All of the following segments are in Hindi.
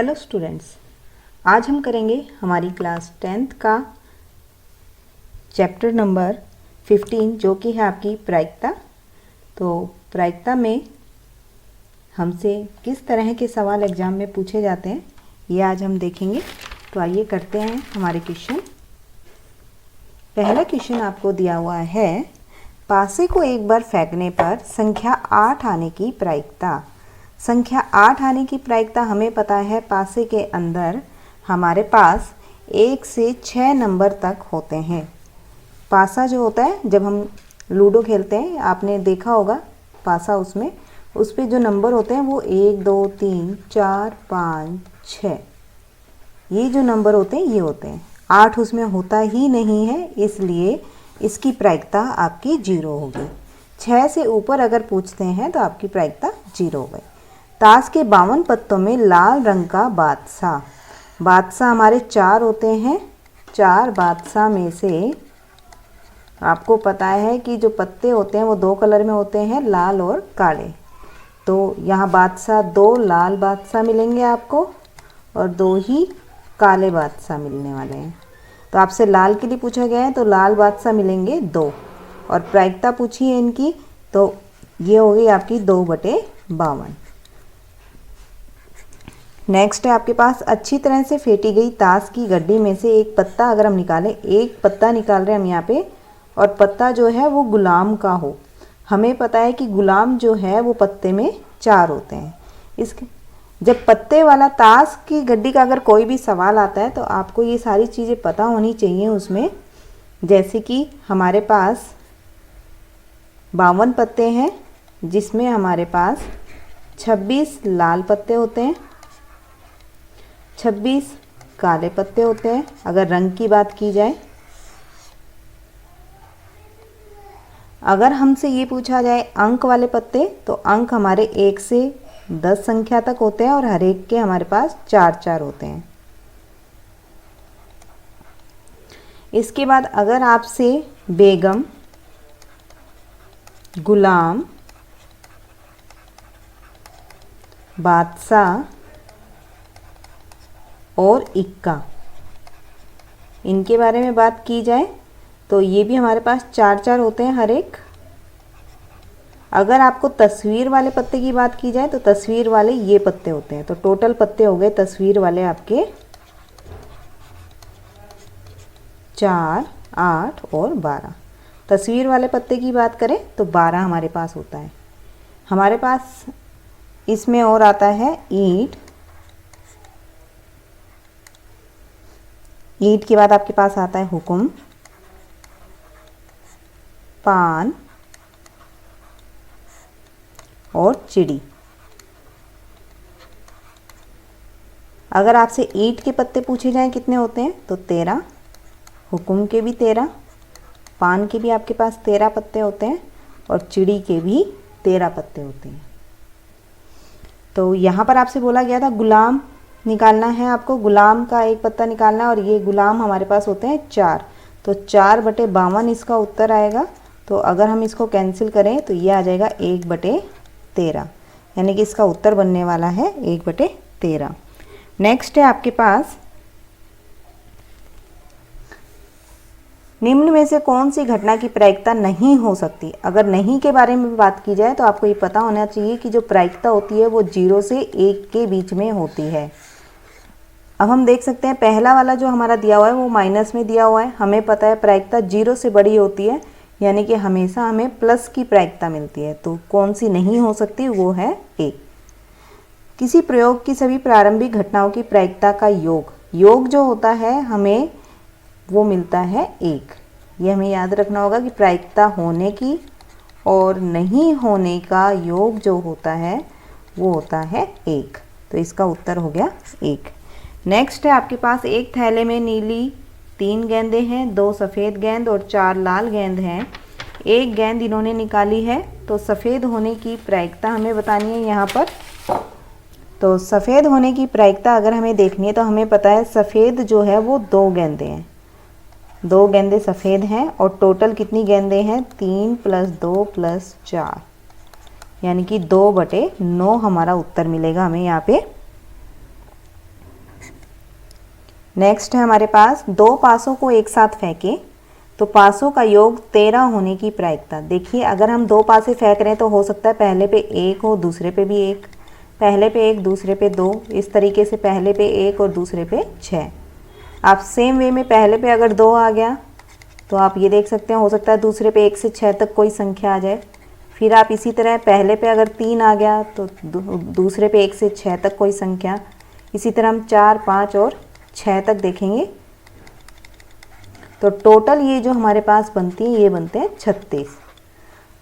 हेलो स्टूडेंट्स, आज हम करेंगे हमारी क्लास 10th का चैप्टर नंबर 15 जो कि है आपकी प्रायिकता। तो प्रायिकता में हमसे किस तरह के सवाल एग्जाम में पूछे जाते हैं ये आज हम देखेंगे। तो आइए करते हैं हमारे क्वेश्चन। पहला क्वेश्चन आपको दिया हुआ है, पासे को एक बार फेंकने पर संख्या 8 आने की प्रायिकता। संख्या 8 आने की प्रायिकता हमें पता है, पासे के अंदर हमारे पास 1 से 6 नंबर तक होते हैं। पासा जो होता है, जब हम लूडो खेलते हैं आपने देखा होगा पासा, उसमें उस पे जो नंबर होते हैं वो 1 2 3 4 5 6, ये जो नंबर होते हैं ये होते हैं। 8 उसमें होता ही नहीं है, इसलिए इसकी प्रायिकता आपकी 0 होगी। 6 से ऊपर अगर पूछते हैं तो आपकी प्रायिकता 0 हो गई। ताश के 52 पत्तों में लाल रंग का बादशाह। बादशाह हमारे 4 होते हैं। 4 बादशाह में से आपको पता है कि जो पत्ते होते हैं वो 2 कलर में होते हैं, लाल और काले। तो यहाँ बादशाह 2 लाल बादशाह मिलेंगे आपको और 2 ही काले बादशाह मिलने वाले हैं। तो आपसे लाल के लिए पूछा गया है तो लाल बादशाह मिलेंगे 2, और प्रायिकता पूछी है इनकी तो ये हो गई आपकी 2/52। नेक्स्ट है आपके पास, अच्छी तरह से फेंटी गई ताश की गड्डी में से एक पत्ता अगर हम निकालें, एक पत्ता निकाल रहे हैं हम यहाँ पे, और पत्ता जो है वो गुलाम का हो। हमें पता है कि गुलाम जो है वो पत्ते में 4 होते हैं। इसके जब पत्ते वाला ताश की गड्डी का अगर कोई भी सवाल आता है तो आपको ये सारी चीज़ें पता होनी चाहिए उसमें। जैसे कि हमारे पास 52 पत्ते हैं जिसमें हमारे पास 26 लाल पत्ते होते हैं, 26 काले पत्ते होते हैं अगर रंग की बात की जाए। अगर हमसे ये पूछा जाए अंक वाले पत्ते तो अंक हमारे 1 से 10 संख्या तक होते हैं और हर एक के हमारे पास 4-4 होते हैं। इसके बाद अगर आपसे बेगम, गुलाम, बादशाह और इक्का, इनके बारे में बात की जाए तो ये भी हमारे पास 4-4 होते हैं हर एक। अगर आपको तस्वीर वाले पत्ते की बात की जाए तो तस्वीर वाले ये पत्ते होते हैं। तो टोटल पत्ते हो गए तस्वीर वाले आपके 4, 8 और 12। तस्वीर वाले पत्ते की बात करें तो 12 हमारे पास होता है। हमारे पास इसमें और आता है ईंट। ईंट के बाद आपके पास आता है हुक्म, पान और चिड़ी। अगर आपसे ईंट के पत्ते पूछे जाएं कितने होते हैं तो 13, हुक्म के भी 13, पान के भी आपके पास 13 पत्ते होते हैं और चिड़ी के भी 13 पत्ते होते हैं। तो यहाँ पर आपसे बोला गया था गुलाम निकालना है आपको, गुलाम का एक पत्ता निकालना है और ये गुलाम हमारे पास होते हैं 4। तो 4/52 इसका उत्तर आएगा। तो अगर हम इसको कैंसिल करें तो ये आ जाएगा 1/13, यानी कि इसका उत्तर बनने वाला है 1/13। नेक्स्ट है आपके पास, निम्न में से कौन सी घटना की प्रायिकता नहीं हो सकती। अगर नहीं के बारे में बात की जाए तो आपको ये पता होना चाहिए कि जो प्रायिकता होती है वो 0 से 1 के बीच में होती है। अब हम देख सकते हैं पहला वाला जो हमारा दिया हुआ है वो माइनस में दिया हुआ है। हमें पता है प्रायिकता 0 से बड़ी होती है, यानी कि हमेशा हमें प्लस की प्रायिकता मिलती है। तो कौन सी नहीं हो सकती, वो है 1। किसी प्रयोग की सभी प्रारंभिक घटनाओं की प्रायिकता का योग जो होता है हमें वो मिलता है 1। ये हमें याद रखना होगा कि प्रायिकता होने की और नहीं होने का योग जो होता है वो होता है 1। तो इसका उत्तर हो गया 1। नेक्स्ट है आपके पास, एक थैले में नीली 3 गेंदें हैं, 2 सफ़ेद गेंद और 4 लाल गेंद हैं। एक गेंद इन्होंने निकाली है तो सफ़ेद होने की प्रायिकता हमें बतानी है यहाँ पर। तो सफ़ेद होने की प्रायिकता अगर हमें देखनी है तो हमें पता है सफ़ेद जो है वो 2 गेंदें हैं, 2 गेंदें सफ़ेद हैं और टोटल कितनी गेंदें हैं, 3 + 2 + 4, यानी कि 2/9 हमारा उत्तर मिलेगा हमें यहाँ पे। नेक्स्ट है हमारे पास 2 पासों को एक साथ फेंके तो पासों का योग 13 होने की प्रायिकता। देखिए अगर हम 2 पासे फेंक रहे हैं तो हो सकता है पहले पे 1 हो, दूसरे पे भी 1, पहले पे 1 दूसरे पे 2, इस तरीके से पहले पे 1 और दूसरे पे 6। आप सेम वे में पहले पे अगर 2 आ गया तो आप ये देख सकते हैं हो सकता है दूसरे पे 1 से 6 तक कोई संख्या आ जाए। फिर आप इसी तरह पहले पे अगर 3 आ गया तो दूसरे पे 1 से 6 तक कोई संख्या। इसी तरह हम 4, 5 और 6 तक देखेंगे तो टोटल ये जो हमारे पास बनती है ये बनते हैं 36।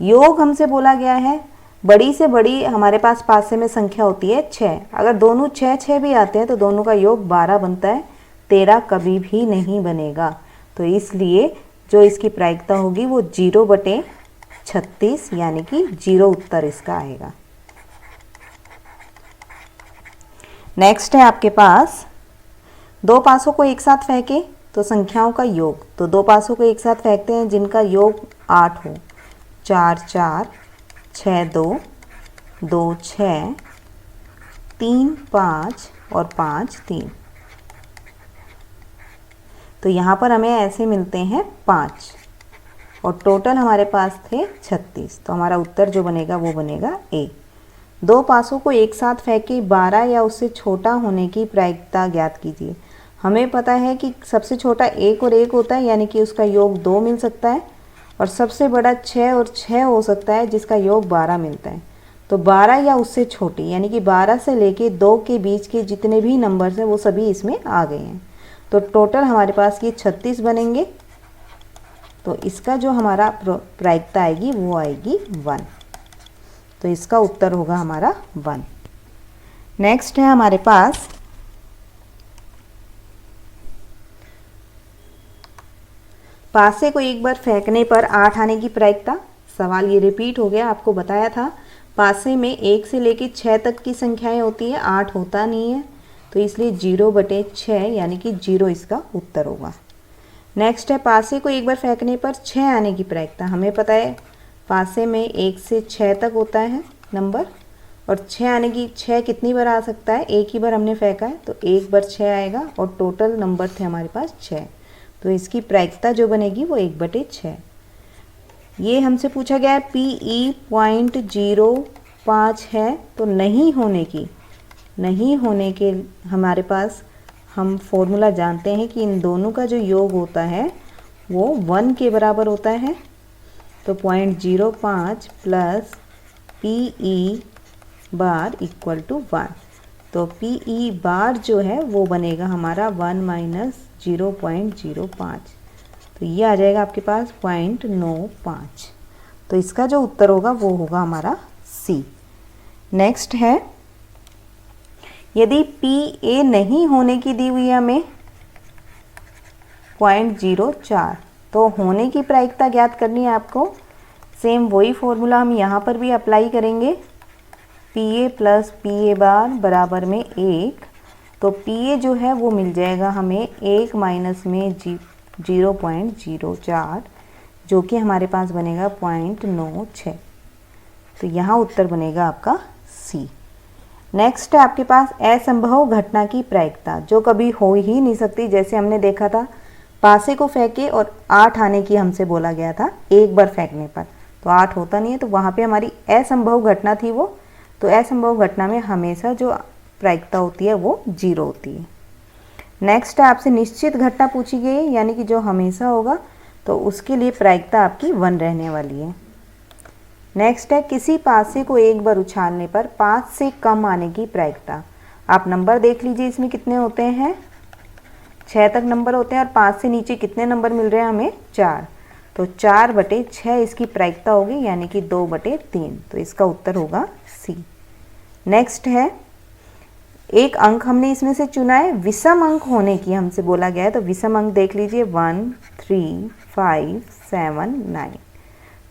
योग हमसे बोला गया है बड़ी से बड़ी हमारे पास पासे में संख्या होती है 6। अगर दोनों 6 6 भी आते हैं तो दोनों का योग 12 बनता है, 13 कभी भी नहीं बनेगा। तो इसलिए जो इसकी प्रायिकता होगी वो 0/36 यानी कि 0 उत्तर इसका आएगा। नेक्स्ट है आपके पास 2 पासों को एक साथ फेंके तो संख्याओं का योग। तो 2 पासों को एक साथ फेंकते हैं जिनका योग 8 हो। 4 4, 6 2, 2 6, 3 5 और 5 3। तो यहाँ पर हमें ऐसे मिलते हैं 5 और टोटल हमारे पास थे 36। तो हमारा उत्तर जो बनेगा वो बनेगा ए। 2 पासों को एक साथ फेंके 12 या उससे छोटा होने की प्रायिकता ज्ञात कीजिए। हमें पता है कि सबसे छोटा 1 और 1 होता है यानी कि उसका योग 2 मिल सकता है और सबसे बड़ा 6 और 6 हो सकता है जिसका योग 12 मिलता है। तो 12 या उससे छोटी यानी कि 12 से लेके 2 के बीच के जितने भी नंबर्स हैं वो सभी इसमें आ गए हैं। तो टोटल हमारे पास ये 36 बनेंगे। तो इसका जो हमारा प्रायिकता आएगी वो आएगी 1। तो इसका उत्तर होगा हमारा 1। नेक्स्ट है हमारे पास पासे को एक बार फेंकने पर 8 आने की प्रायिकता। सवाल ये रिपीट हो गया, आपको बताया था पासे में 1 से लेकर 6 तक की संख्याएं होती है, 8 होता नहीं है। तो इसलिए 0/6 यानी कि 0 इसका उत्तर होगा। नेक्स्ट है पासे को एक बार फेंकने पर 6 आने की प्रायिकता। हमें पता है पासे में 1 से 6 तक होता है नंबर और 6 आने की 6 कितनी बार आ सकता है, एक ही बार हमने फेंका है तो 1 बार 6 आएगा और टोटल नंबर थे हमारे पास 6। तो इसकी प्रायिकता जो बनेगी वो 1/6। ये हमसे पूछा गया है PE 0.05 है तो नहीं होने के हमारे पास हम फॉर्मूला जानते हैं कि इन दोनों का जो योग होता है वो 1 के बराबर होता है। तो 0.05 प्लस PE बार इक्वल टू 1। तो PE बार जो है वो बनेगा हमारा 1 माइनस 0.05। तो ये आ जाएगा आपके पास 0.95। तो इसका जो उत्तर होगा वो होगा हमारा C। नेक्स्ट है यदि PA नहीं होने की दी हुई है हमें 0.04 तो होने की प्रायिकता ज्ञात करनी है आपको। सेम वही फॉर्मूला हम यहाँ पर भी अप्लाई करेंगे। PA प्लस PA बार बराबर में 1। तो PA जो है वो मिल जाएगा हमें 1 माइनस में 0.04 जो कि हमारे पास बनेगा 0.96। तो यहाँ उत्तर बनेगा आपका C। नेक्स्ट है आपके पास असंभव घटना की प्रायिकता जो कभी हो ही नहीं सकती। जैसे हमने देखा था पासे को फेंके और 8 आने की हमसे बोला गया था एक बार फेंकने पर, तो 8 होता नहीं है। तो वहाँ पे हमारी असंभव घटना थी वो। तो असंभव घटना में हमेशा जो प्रायिकता होती है वो 0 होती है। नेक्स्ट है आपसे निश्चित घटना पूछी गई है यानी कि जो हमेशा होगा, तो उसके लिए प्रायिकता आपकी 1 रहने वाली है। नेक्स्ट है किसी पासे को एक बार उछालने पर 5 से कम आने की प्रायिकता। आप नंबर देख लीजिए इसमें कितने होते हैं, 6 तक नंबर होते हैं और 5 से नीचे कितने नंबर मिल रहे हैं हमें, 4। तो 4/6 इसकी प्रायिकता होगी यानी कि 2/3। तो इसका उत्तर होगा C। नेक्स्ट है एक अंक हमने इसमें से चुना है विषम अंक होने की हमसे बोला गया है। तो विषम अंक देख लीजिए 1 3 5 7 9।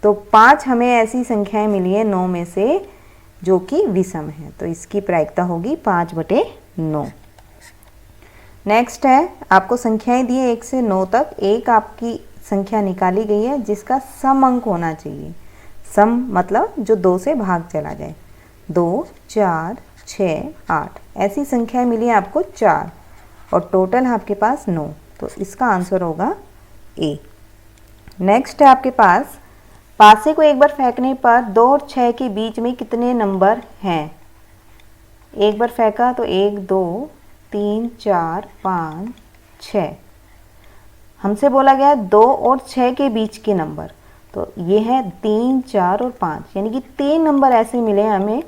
तो 5 हमें ऐसी संख्याएं मिली है 9 में से जो कि विषम है। तो इसकी प्रायिकता होगी 5/9। नेक्स्ट है आपको संख्याएं दी है 1 से 9 तक। एक आपकी संख्या निकाली गई है जिसका सम अंक होना चाहिए। सम मतलब जो 2 से भाग चला जाए। 2 4 6 8 ऐसी संख्याएं मिली हैं आपको 4। और टोटल आपके पास 9, तो इसका आंसर होगा ए। नेक्स्ट है आपके पास, पासे को एक बार फेंकने पर 2 और 6 के बीच में कितने नंबर हैं? एक बार फेंका तो 1 2 3 4 5 6, हमसे बोला गया 2 और 6 के बीच के नंबर, तो ये है 3 4 और 5, यानी कि 3 नंबर ऐसे मिले हमें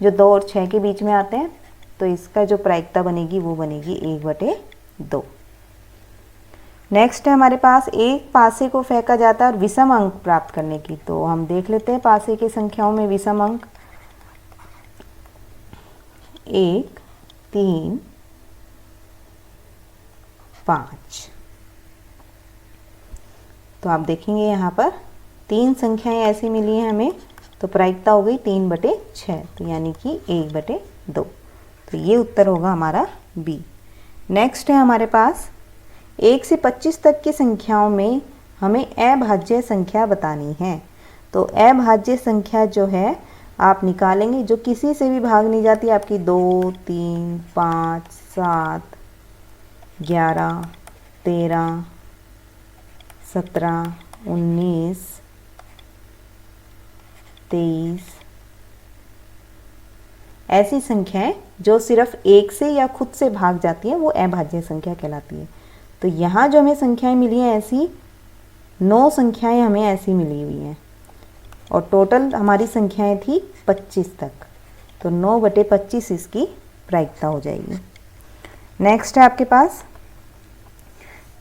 जो 2 और 6 के बीच में आते हैं। तो इसका जो प्रायिकता बनेगी वो बनेगी 1/2। नेक्स्ट है हमारे पास, एक पासे को फेंका जाता है और विषम अंक प्राप्त करने की, तो हम देख लेते हैं पासे की संख्याओं में विषम अंक। 1 3 5, तो आप देखेंगे यहाँ पर 3 संख्याएं ऐसी मिली हैं हमें, तो प्रायिकता हो गई 3/6, तो यानी कि 1/2, तो ये उत्तर होगा हमारा बी। नेक्स्ट है हमारे पास, 1 से 25 तक की संख्याओं में हमें अभाज्य संख्या बतानी है। तो अभाज्य संख्या जो है आप निकालेंगे, जो किसी से भी भाग नहीं जाती, आपकी 2 3 5 7 11 13 17 19 23, ऐसी संख्याएं जो सिर्फ 1 से या खुद से भाग जाती हैं वो अभाज्य संख्या कहलाती है। तो यहाँ जो हमें संख्याएं मिली हैं ऐसी 9 संख्याएं हमें ऐसी मिली हुई हैं, और टोटल हमारी संख्याएं थी 25 तक, तो 9/25 इसकी प्रायिकता हो जाएगी। नेक्स्ट है आपके पास,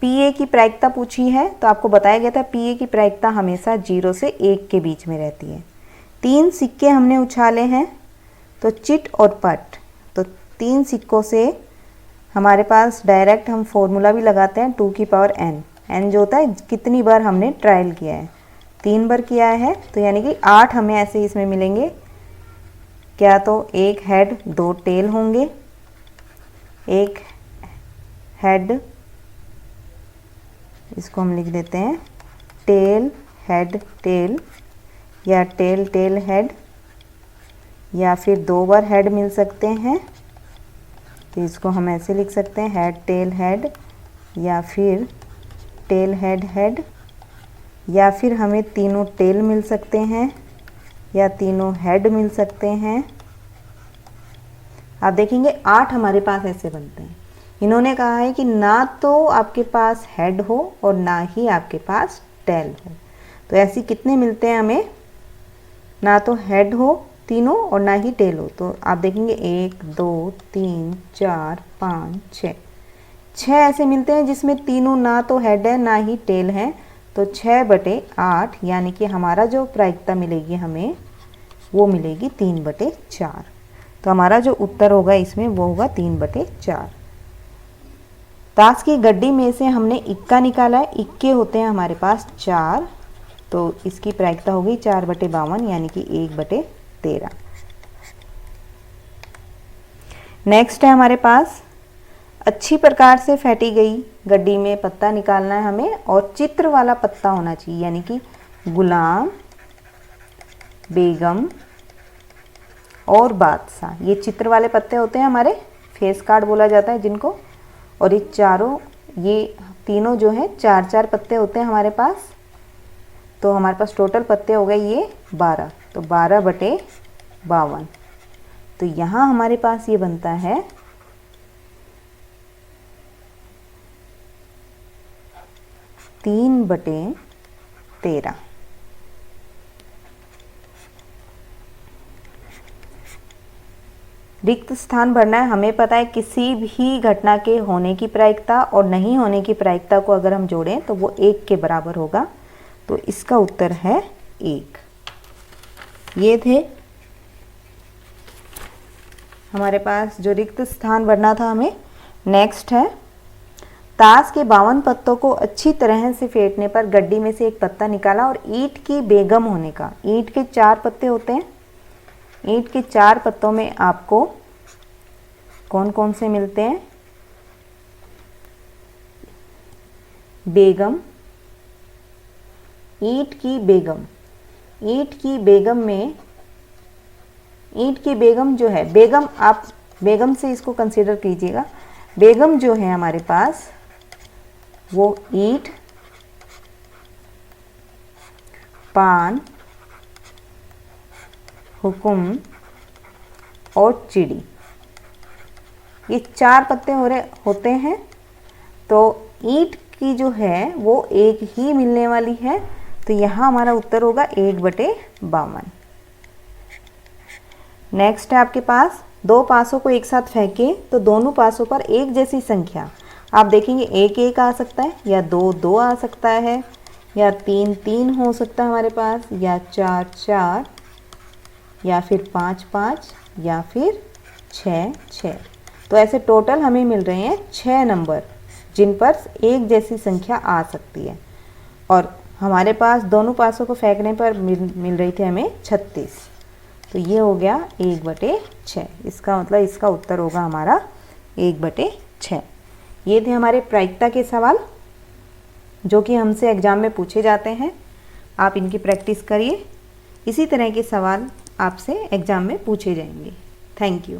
पीए की प्रायिकता पूछी है, तो आपको बताया गया था पीए की प्रायिकता हमेशा 0 से 1 के बीच में रहती है। 3 सिक्के हमने उछाले हैं, तो चिट और पट, तो 3 सिक्कों से हमारे पास डायरेक्ट हम फॉर्मूला भी लगाते हैं 2 की पावर n। n जो होता है कितनी बार हमने ट्रायल किया है, 3 बार किया है, तो यानी कि 8 हमें ऐसे इसमें मिलेंगे। क्या तो 1 हेड 2 टेल होंगे, 1 हेड, इसको हम लिख देते हैं टेल हेड टेल, या टेल टेल हेड, या फिर 2 बार हेड मिल सकते हैं, तो इसको हम ऐसे लिख सकते हैं हेड टेल हेड, या फिर टेल हेड हेड, या फिर हमें तीनों टेल मिल सकते हैं या तीनों हेड मिल सकते हैं। आप देखेंगे 8 हमारे पास ऐसे बनते हैं। इन्होंने कहा है कि ना तो आपके पास हेड हो और ना ही आपके पास टेल हो, तो ऐसी कितने मिलते हैं हमें, ना तो हेड हो तीनों और ना ही टेल हो। तो आप देखेंगे 1 2 3 4 5 6 ऐसे मिलते हैं जिसमें तीनों ना तो हेड है ना ही टेल है, तो 6/8, यानी कि हमारा जो प्रायिकता मिलेगी हमें वो मिलेगी 3/4। तो हमारा जो उत्तर होगा इसमें वो होगा 3/4। ताश की गड्डी में से हमने इक्का निकाला है, इक्के होते हैं हमारे पास 4, तो इसकी प्रायिकता होगी 4/52, यानी कि 1/13। नेक्स्ट है हमारे पास, अच्छी प्रकार से फेंटी गई गड्डी में पत्ता निकालना है हमें, और चित्र वाला पत्ता होना चाहिए, यानी कि गुलाम, बेगम और बादशाह, ये चित्र वाले पत्ते होते हैं हमारे, फेस कार्ड बोला जाता है जिनको। और ये चारों, ये तीनों जो है 4-4 पत्ते होते हैं हमारे पास, तो हमारे पास टोटल पत्ते हो गए ये 12, तो 12/52। तो यहाँ हमारे पास ये बनता है 3/13। रिक्त स्थान भरना है, हमें पता है किसी भी घटना के होने की प्रायिकता और नहीं होने की प्रायिकता को अगर हम जोड़ें तो वो 1 के बराबर होगा, तो इसका उत्तर है 1। ये थे हमारे पास जो रिक्त स्थान भरना था हमें। नेक्स्ट है, ताश के 52 पत्तों को अच्छी तरह से फेंटने पर गड्डी में से एक पत्ता निकाला और ईंट की बेगम होने का। ईंट के 4 पत्ते होते हैं, ईंट के 4 पत्तों में आपको कौन कौन से मिलते हैं, बेगम, ईंट की बेगम, ईंट की बेगम में, ईंट की बेगम जो है, बेगम आप बेगम से इसको कंसीडर कीजिएगा, बेगम जो है हमारे पास वो ईंट, पान, हुकुम और चिड़ी, ये 4 पत्ते होते हैं। तो ईंट की जो है वो एक ही मिलने वाली है, तो यहाँ हमारा उत्तर होगा 1/52। नेक्स्ट है आपके पास 2 पासों को एक साथ फेंके तो दोनों पासों पर एक जैसी संख्या, आप देखेंगे 1 1 आ सकता है, या 2 2 आ सकता है, या 3 3 हो सकता है हमारे पास, या 4 4, या फिर 5 5, या फिर 6 6। तो ऐसे टोटल हमें मिल रहे हैं 6 नंबर जिन पर एक जैसी संख्या आ सकती है, और हमारे पास दोनों पासों को फेंकने पर मिल रही थी हमें 36। तो ये हो गया 1/6। इसका मतलब इसका उत्तर होगा हमारा 1/6। ये थे हमारे प्रायिकता के सवाल जो कि हमसे एग्ज़ाम में पूछे जाते हैं। आप इनकी प्रैक्टिस करिए, इसी तरह के सवाल आपसे एग्ज़ाम में पूछे जाएंगे। Thank you.